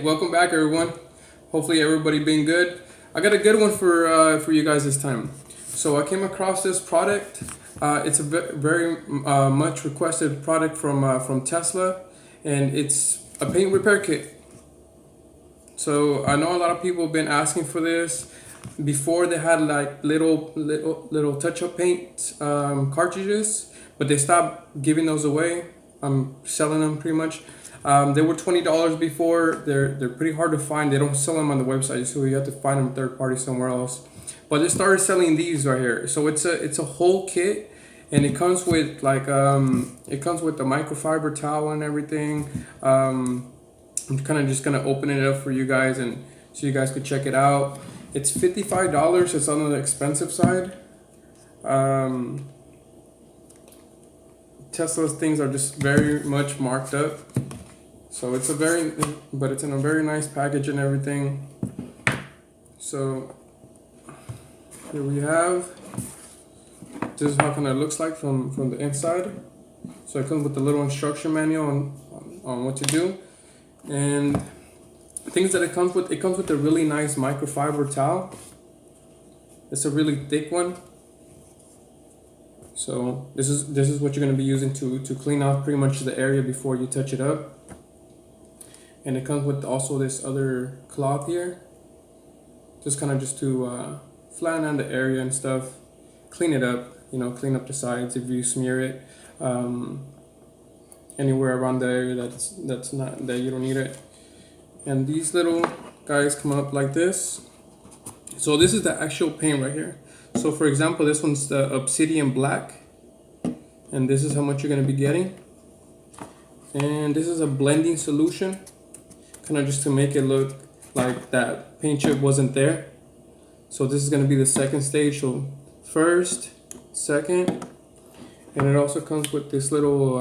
Welcome back, everyone. Hopefully, everybody been good. I got a good one for you guys this time. So I came across this product. It's a very much requested product from Tesla, and it's a paint repair kit. So I know a lot of people have been asking for this. Before they had like little touch-up paint cartridges, but they stopped giving those away. I'm selling them pretty much. They were $20 before. They're pretty hard to find. They don't sell them on the website, so you have to find them third party somewhere else. But they started selling these right here. So it's a whole kit, and it comes with it comes with the microfiber towel and everything. I'm kind of just gonna open it up for you guys and so you guys could check it out. It's $55. It's on the expensive side. Tesla's things are just very much marked up. So it's it's in a very nice package and everything. So here we have, this is how kind of looks like from the inside. So it comes with a little instruction manual on what to do. And things that it comes with a really nice microfiber towel. It's a really thick one. So this is what you're going to be using to clean off pretty much the area before you touch it up. And it comes with also this other cloth here, just to flatten out the area and stuff, clean it up, clean up the sides if you smear it anywhere around the area that you don't need it. And these little guys come up like this. So this is the actual paint right here. So for example, this one's the Obsidian Black, and this is how much you're going to be getting. And this is a blending solution, kind of just to make it look like that paint chip wasn't there. So this is going to be the second stage. So first, second, and it also comes with this little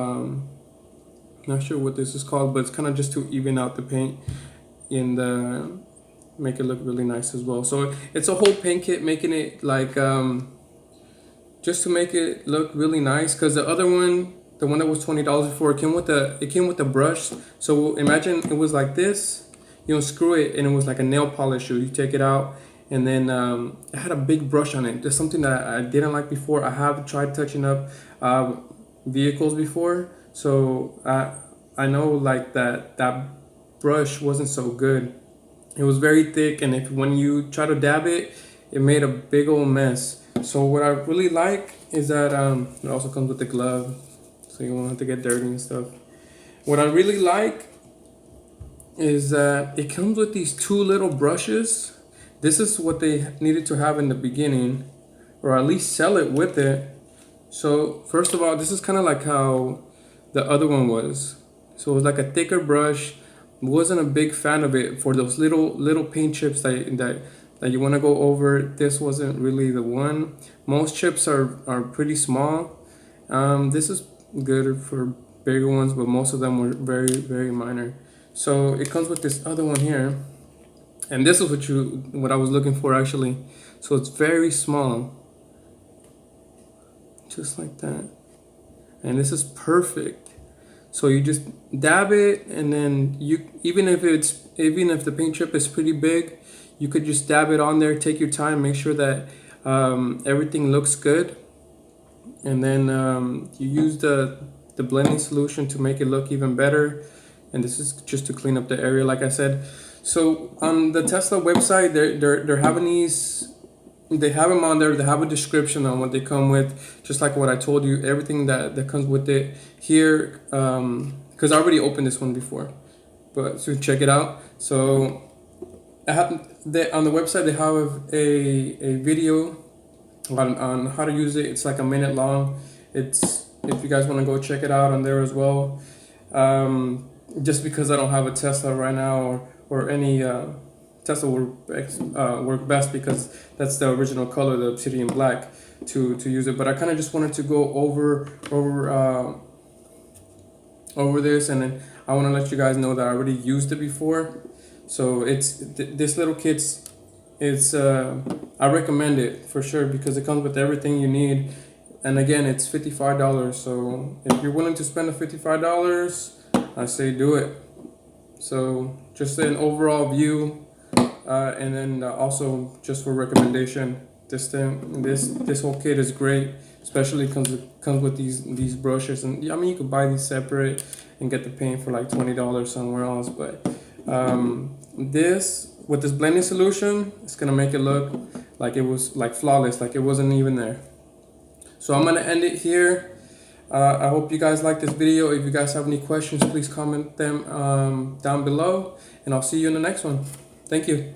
not sure what this is called, but it's kind of just to even out the paint and make it look really nice as well. So it's a whole paint kit, making it like just to make it look really nice, because the other one, the one that was $20 before, it came with a brush. So imagine it was like this, screw it, and it was like a nail polish. You take it out, and then it had a big brush on it. There's something that I didn't like before. I have tried touching up vehicles before, so I know like that brush wasn't so good. It was very thick, and when you try to dab it, it made a big old mess. So what I really like is that it also comes with the glove, so you won't have to get dirty and stuff. What I really like is that it comes with these two little brushes. This is what they needed to have in the beginning, or at least sell it with it. So first of all, this is kind of like how the other one was. So it was like a thicker brush. Wasn't a big fan of it for those little paint chips that you want to go over. This wasn't really the one. Most chips are pretty small. This is good for bigger ones, but most of them were very, very minor. So it comes with this other one here, and this is what I was looking for actually. So it's very small, just like that, and this is perfect. So you just dab it, and then even if the paint chip is pretty big, you could just dab it on there. Take your time, make sure that everything looks good, and then you use the blending solution to make it look even better. And this is just to clean up the area, like I said. So on the Tesla website, they're having these. They have them on there. They have a description on what they come with, just like what I told you. Everything that comes with it here, because I already opened this one before, but so check it out. So on the website they have a video on how to use it. It's like a minute long. It's, if you guys want to go check it out on there as well. Just because I don't have a Tesla right now, or any Tesla work best because that's the original color, the Obsidian Black, to use it. But I kind of just wanted to go over this, and then I want to let you guys know that I already used it before. So this little kit's, I recommend it for sure because it comes with everything you need. And again, it's $55. So if you're willing to spend the $55, I say do it. So just an overall view, and then also just for recommendation, this whole kit is great, especially comes with these brushes. And I mean, you could buy these separate and get the paint for like $20 somewhere else, but this with this blending solution, it's gonna make it look like it was like flawless, like it wasn't even there. So I'm gonna end it here. I hope you guys like this video. If you guys have any questions, please comment them down below, and I'll see you in the next one. Thank you.